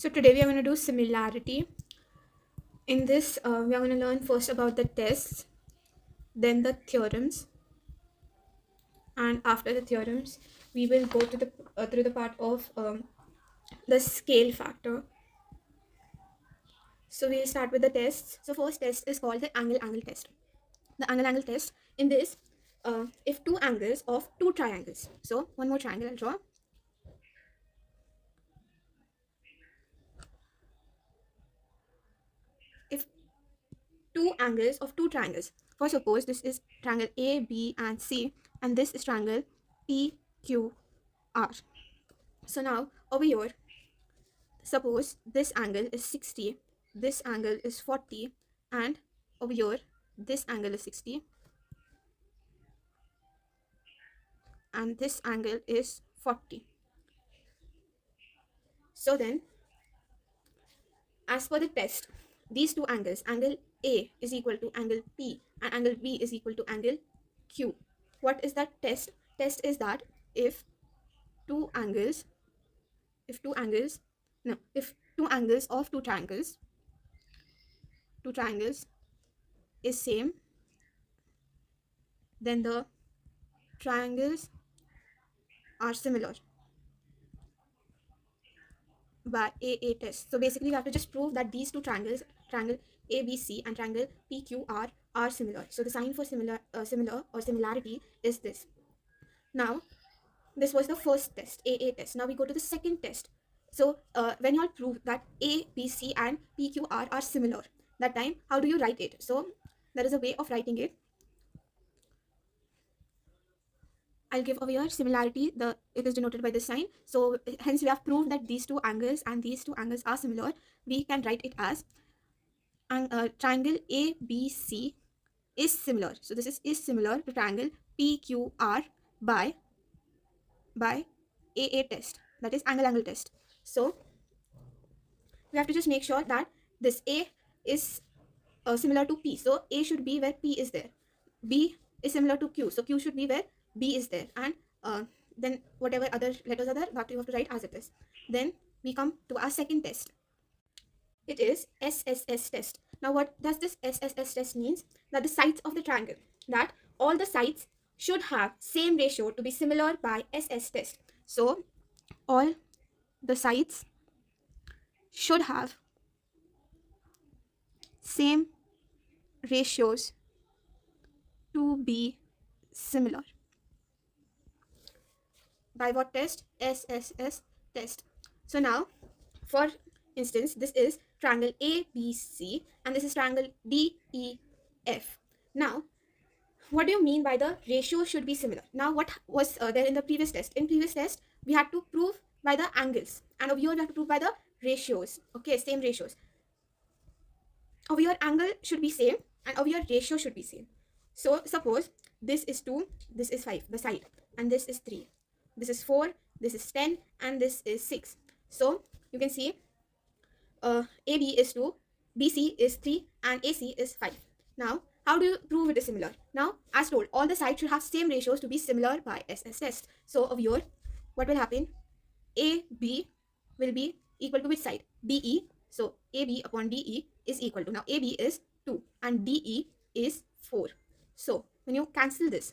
So today we are going to do similarity. In this, we are going to learn first about the tests, then the theorems, and after the theorems, we will go to the through the part of the scale factor. So we'll start with the tests. So first test is called the angle-angle test. The angle-angle test. In this, if two angles of two triangles. So one more triangle I'll draw. If two angles of two triangles. For suppose this is triangle A, B, and C, and this is triangle P, Q, R. So now over here, suppose this angle is 60, this angle is 40, and over here, this angle is 60, and this angle is 40. So then, as per the test, these two angles, angle A is equal to angle P and angle B is equal to angle Q. What is that test? Test is that if two angles, if two angles of two triangles is same, then the triangles are similar by AA test. So basically, we have to just prove that these two triangles, triangle ABC and triangle PQR, are similar. So the sign for similar or similarity is this. Now, this was the first test, AA test. Now we go to the second test. So when you all prove that A, B, C and PQR are similar, that time, how do you write it? So there is a way of writing it. I'll give over here similarity. It is denoted by this sign. So hence we have proved that these two angles and these two angles are similar. We can write it as triangle ABC is similar. So this is similar to triangle PQR by AA test. That is angle-angle test. So we have to just make sure that this A is similar to P. So A should be where P is there. B is similar to Q. So Q should be where B is there. And then whatever other letters are there, that you have to write as it is. Then we come to our second test. It is SSS test. Now what does this SSS test means? That the sides of the triangle, that all the sides should have same ratio to be similar by SS test. So all the sides should have same ratios to be similar. By what test? SSS test. So now, for instance, this is triangle ABC and this is triangle DEF. Now, what do you mean by the ratio should be similar? Now, what was there in the previous test? In previous test, we had to prove by the angles, and over here we have to prove by the ratios. Okay, same ratios. Over here, angle should be same, and over here, ratio should be same. So, suppose this is 2, this is 5, the side, and this is 3. This is 4, this is 10, and this is 6. So, you can see AB is 2, BC is 3, and AC is 5. Now, how do you prove it is similar? Now, as told, all the sides should have same ratios to be similar by SS test. So, over here, what will happen? AB will be equal to which side? BE. So, AB upon DE is equal to, now AB is 2 and DE is 4. So, when you cancel this,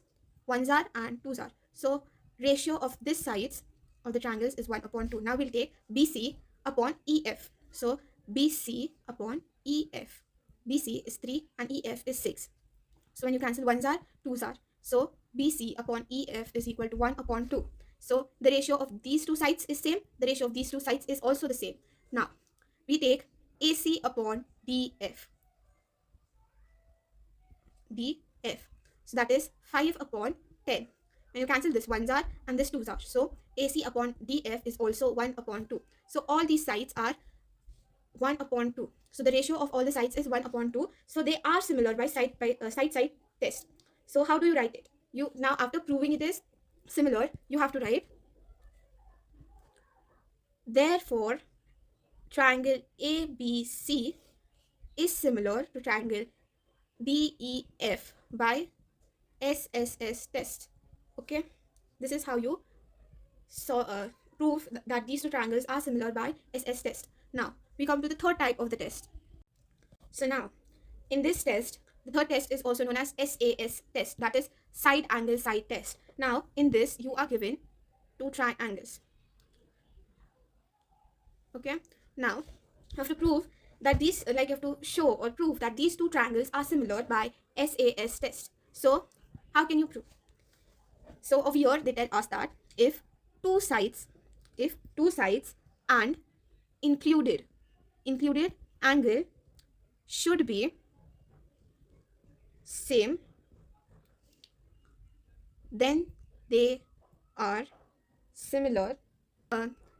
1s are and 2s are. So, ratio of this sides of the triangles is 1 upon 2. Now, we'll take BC upon EF. So, BC upon EF. BC is 3 and EF is 6. So when you cancel 1s are, 2s are. So BC upon EF is equal to 1 upon 2. So the ratio of these two sides is same. The ratio of these two sides is also the same. Now we take AC upon DF. DF. So that is 5 upon 10. When you cancel this, 1s are and this 2s are. So AC upon DF is also 1 upon 2. So all these sides are 1 upon 2. So the ratio of all the sides is 1 upon 2. So they are similar by side test. So how do you write it? You now, after proving it is similar, you have to write, therefore triangle ABC is similar to triangle DEF by SSS test. Okay, this is how you prove that these two triangles are similar by SS test. Now we come to the third type of the test. So now in this test, the third test is also known as SAS test, that is side angle side test. Now in this you are given two triangles. Okay, now you have to prove that these, like you have to show or prove that these two triangles are similar by SAS test. So how can you prove? So over here they tell us that if two sides, and included angle should be same, then they are similar.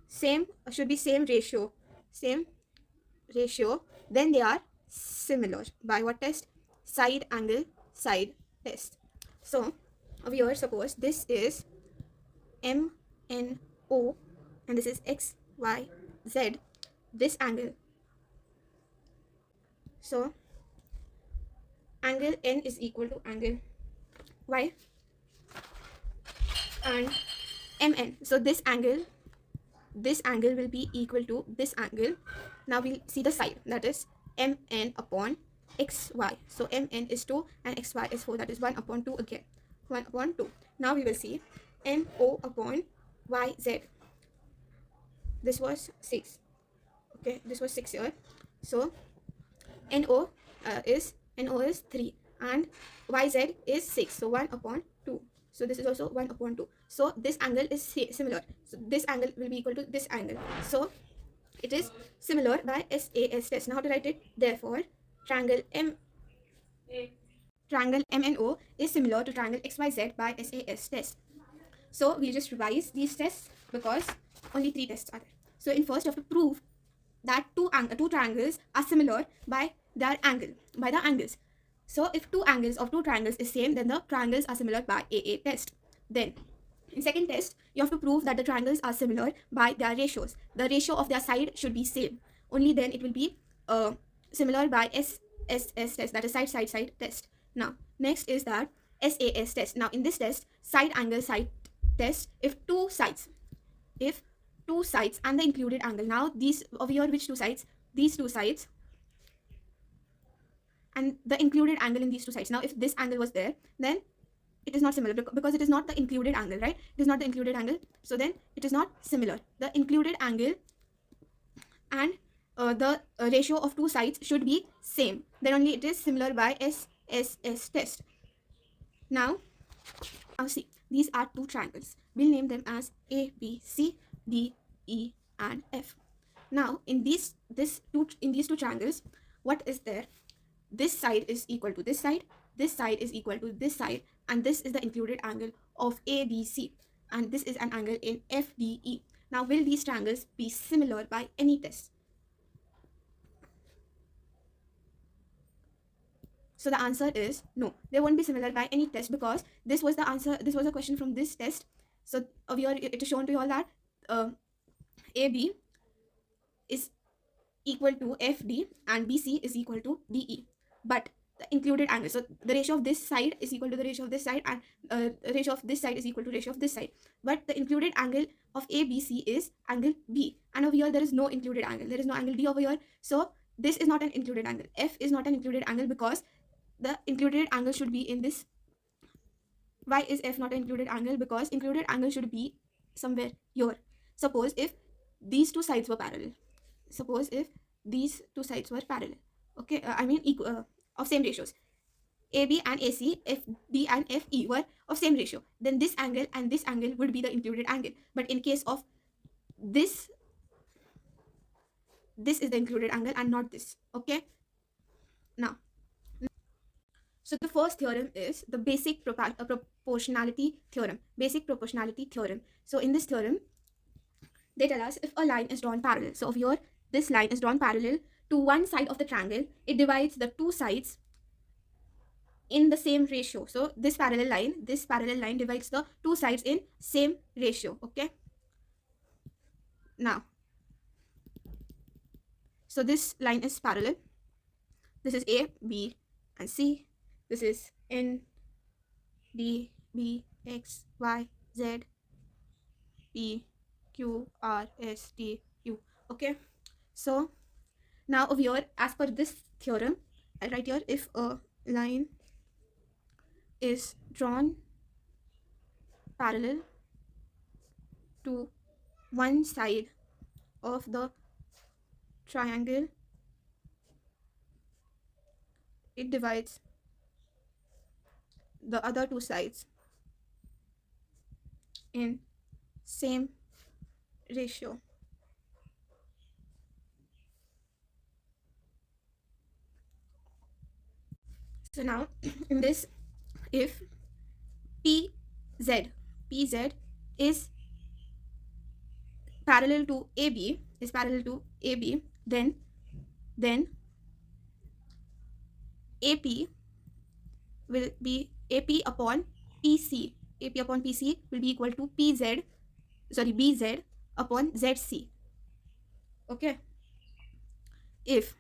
Same should be same ratio, then they are similar by what test? Side angle side test. So over here, suppose this is MNO and this is XYZ, this angle. So angle N is equal to angle Y and MN. So this angle will be equal to this angle. Now we'll see the side, that is MN upon XY. So MN is 2 and XY is 4, that is 1 upon 2 again. 1 upon 2. Now we will see NO upon YZ. This was 6. Okay, this was 6 here. So NO is 3 and YZ is 6. So 1 upon 2. So this is also 1 upon 2. So this angle is similar. So this angle will be equal to this angle. So it is similar by SAS test. Now how to write it? Therefore, triangle MNO is similar to triangle XYZ by SAS test. So we'll just revise these tests because only 3 tests are there. So in first you have to prove that two triangles are similar by their angle, by the angles. So if two angles of two triangles is same, then the triangles are similar by AA test. Then in second test, you have to prove that the triangles are similar by their ratios. The ratio of their side should be same. Only then it will be similar by SSS test, that is side test. Now next is that SAS test. Now in this test, side angle side test, if two sides and the included angle. Now these over here, which two sides? These two sides and the included angle in these two sides. Now if this angle was there, then it is not similar because it is not the included angle, right? It is not the included angle, so then it is not similar. The included angle and the ratio of two sides should be same, then only it is similar by SSS test. Now see, these are two triangles. We'll name them as A, B, C, D, E and F. Now in these two triangles, what is there? This side is equal to this side is equal to this side, and this is the included angle of ABC, and this is an angle in FDE. Now will these triangles be similar by any test? So the answer is no, they won't be similar by any test, because this was the answer, this was a question from this test. So over here it is shown to you all that AB is equal to FD and BC is equal to DE, but the included angle, so the ratio of this side is equal to the ratio of this side, and ratio of this side is equal to ratio of this side, but the included angle of ABC is angle B, and over here there is no included angle, there is no angle D over here. So this is not an included angle. F is not an included angle because the included angle should be in this. Why is F not an included angle? Because included angle should be somewhere here. Suppose if these two sides were parallel, okay, I mean equal, of same ratios, AB and AC, FD and FE were of same ratio, then this angle and this angle would be the included angle. But in case of this is the included angle and not this. Okay, now so the first theorem is the basic proportionality theorem. So in this theorem they tell us if a line is drawn parallel, so over here this line is drawn parallel to one side of the triangle, it divides the two sides in the same ratio. So this parallel line divides the two sides in same ratio. Okay, now so this line is parallel, this is A, B and C, this is N, D, B, X, Y, Z, P, Q, R, S, T, U. Okay, So now over here, as per this theorem, I'll write here, if a line is drawn parallel to one side of the triangle, it divides the other two sides in same ratio. So now in this, if PZ PZ is parallel to AB, then AP will be AP upon PC. AP upon PC will be equal to BZ upon ZC. Okay. If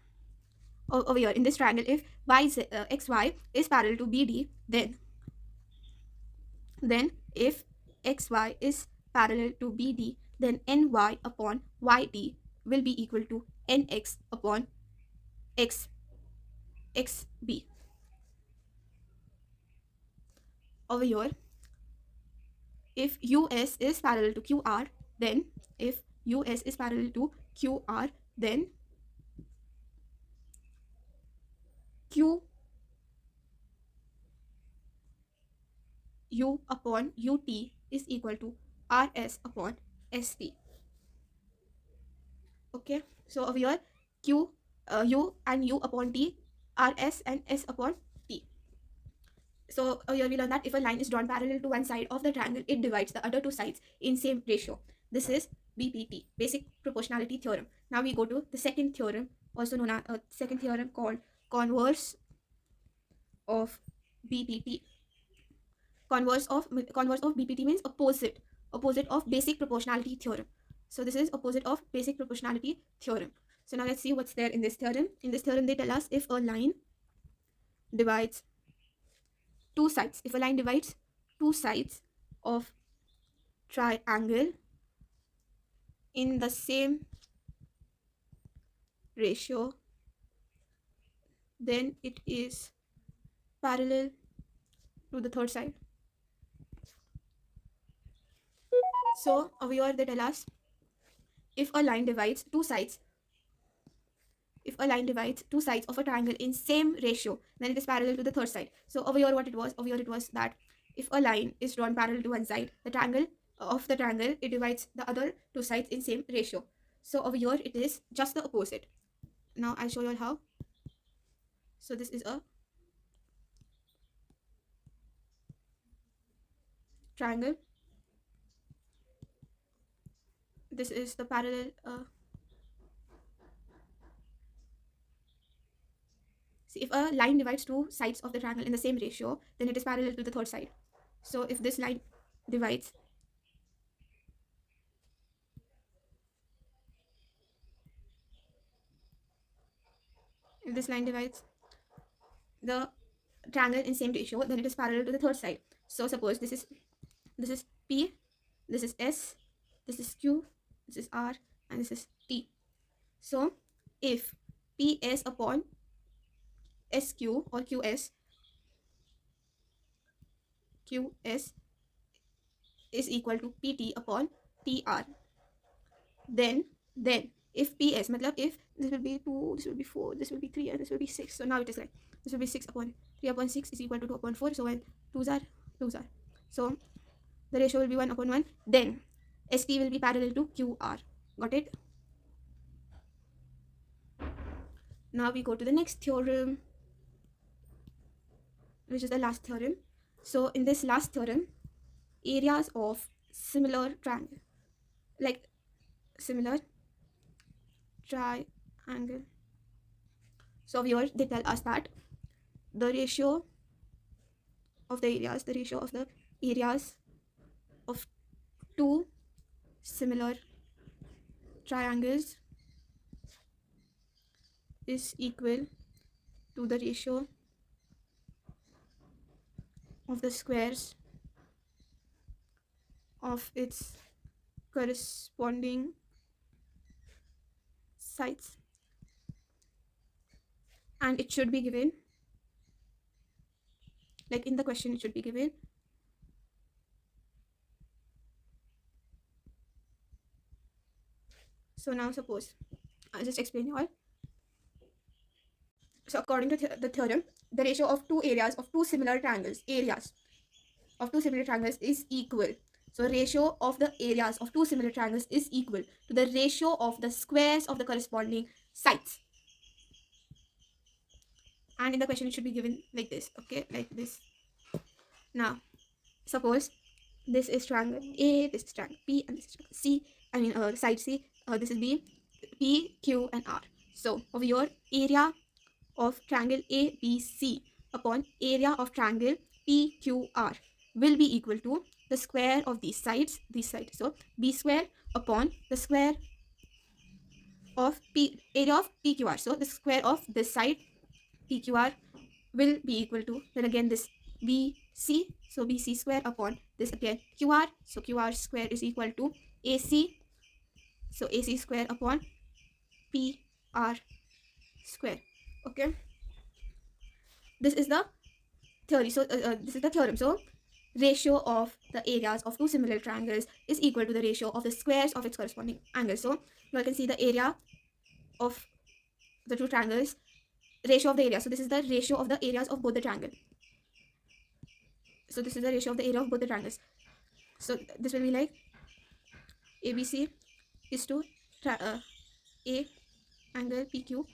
over here in this triangle, if XY is parallel to BD, then if XY is parallel to BD, then NY upon YD will be equal to NX upon XB. Over here, if US is parallel to QR, then if US is parallel to QR, then QU upon UT is equal to RS upon ST. Okay, so over here, U and U upon T, RS and S upon T. So here we learn that if a line is drawn parallel to one side of the triangle, it divides the other two sides in same ratio. This is BPT, basic proportionality theorem. Now we go to the second theorem, also known as second theorem called converse of BPT. Converse of BPT means opposite of basic proportionality theorem. So this is opposite of basic proportionality theorem. So now let's see what's there in this theorem. In this theorem, they tell us if a line divides two sides, of triangle in the same ratio, then it is parallel to the third side. So over here they tell us if a line divides two sides of a triangle in same ratio, then it is parallel to the third side. So over here what it was? Over here it was that if a line is drawn parallel to one side, the triangle it divides the other two sides in same ratio. So over here it is just the opposite. Now I'll show you all how. So this is a triangle. This is the parallel see, if a line divides two sides of the triangle in the same ratio, then it is parallel to the third side. So if this line divides the triangle in same ratio, then it is parallel to the third side. So suppose this is P, this is S, this is Q, this is R, and this is T. So if PS upon SQ or QS is equal to PT upon TR, then if PS, if this will be 2, this will be 4, this will be 3, and this will be 6. So now it is like this will be 6 upon 3 upon 6 is equal to 2 upon 4. So when 2s are 2s are, so the ratio will be 1 upon 1. Then ST will be parallel to QR. Got it? Now we go to the next theorem, which is the last theorem. So in this last theorem, areas of similar triangle, like similar triangle. So here they tell us that the ratio of the areas of two similar triangles is equal to the ratio of the squares of its corresponding sides, and it should be given, like in the question it should be given. So now suppose I'll just explain you all. So according to the theorem, the ratio of two areas of two similar triangles, is equal. So ratio of the areas of two similar triangles is equal to the ratio of the squares of the corresponding sides. And in the question it should be given like this, okay, like this. Now suppose this is triangle A, this is triangle B, and this is triangle C. I mean side C. This is B, P, Q, and R. So over here, area of triangle ABC upon area of triangle PQR will be equal to the square of these sides. So B square upon the square of area of PQR. So the square of this side PQR will be equal to, then again, this BC. So BC square upon this again QR. So QR square is equal to AC. So AC square upon PR square. Okay. This is the theory. So this is the theorem. So ratio of the areas of two similar triangles is equal to the ratio of the squares of its corresponding angles. So you can see the area of the two triangles, ratio of the area. So this is the ratio of the areas of both the triangle. So this is the ratio of the area of both the triangles. So this will be like ABC is to A angle PQR,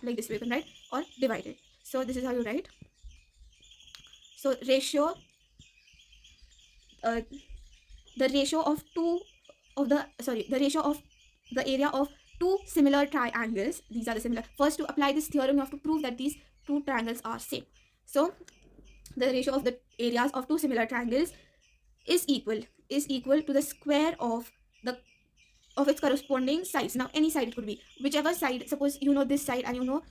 like this way you can write, or divided. So this is how you write. So ratio, the ratio of the ratio of the area of two similar triangles. These are the similar. First, to apply this theorem, you have to prove that these two triangles are same. So the ratio of the areas of two similar triangles is equal to the square of its corresponding sides. Now any side it could be, whichever side. Suppose you know this side and you know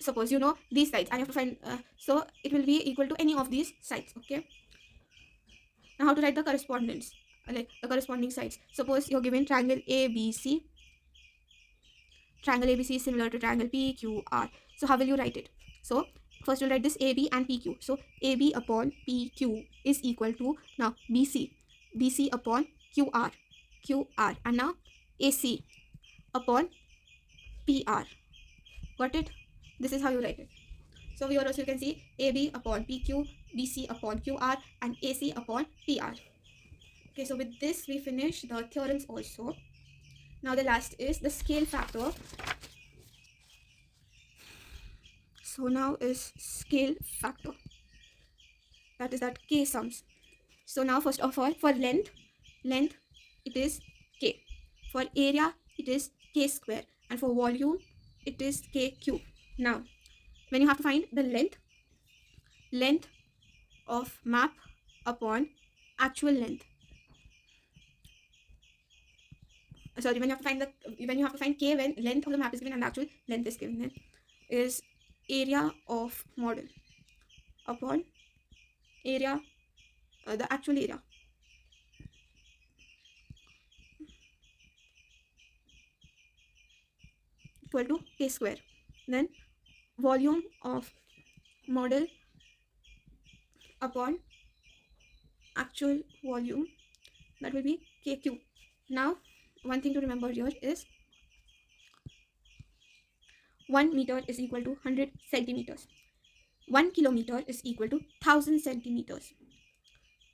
suppose you know these sides, and you have to find so it will be equal to any of these sides. Okay. Now how to write the correspondence, like the corresponding sides. Suppose you're given triangle ABC. Triangle ABC is similar to triangle PQR. So how will you write it? So first we'll write this AB and PQ. So AB upon PQ is equal to, now BC upon QR, and now AC upon PR. Got it? This is how you write it. So here also you can see AB upon PQ, BC upon QR, and AC upon PR. Okay, so with this we finish the theorems also. Now the last is the scale factor. So now is scale factor. That is that K sums. So now first of all, for length it is K. For area it is K square, and for volume it is K cube. Now when you have to find the length of map upon actual length. Sorry, when you have to find K when length of the map is given and actual length is given, then is area of model upon area, the actual area, equal to K square. Then volume of model upon actual volume, that will be K cube. Now one thing to remember here is 1 meter is equal to 100 centimeters. 1 kilometer is equal to 1000 centimeters.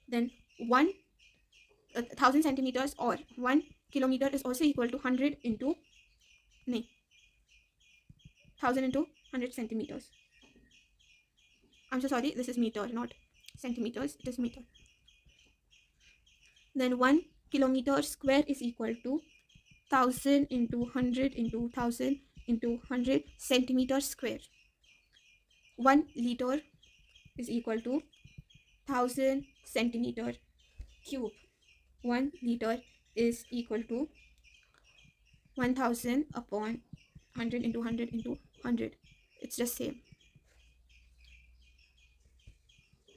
Then 1000 centimeters or 1 kilometer is also equal to 100 into 1000 into 100 centimeters. I'm so sorry, this is meter, not centimeters, it is meter. Then 1 kilometer square is equal to 1000 into 100 into 1000 into 100 centimeters square. 1 liter is equal to 1000 centimeter cube. 1 liter is equal to 1000 upon 100 into 100 into 100. It's just same.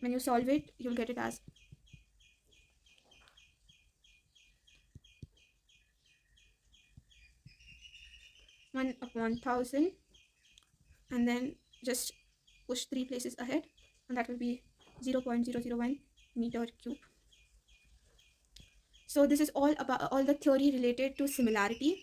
When you solve it, you'll get it as 1 upon 1000, and then just push 3 places ahead, and that will be 0.001 meter cube. So this is all about all the theory related to similarity.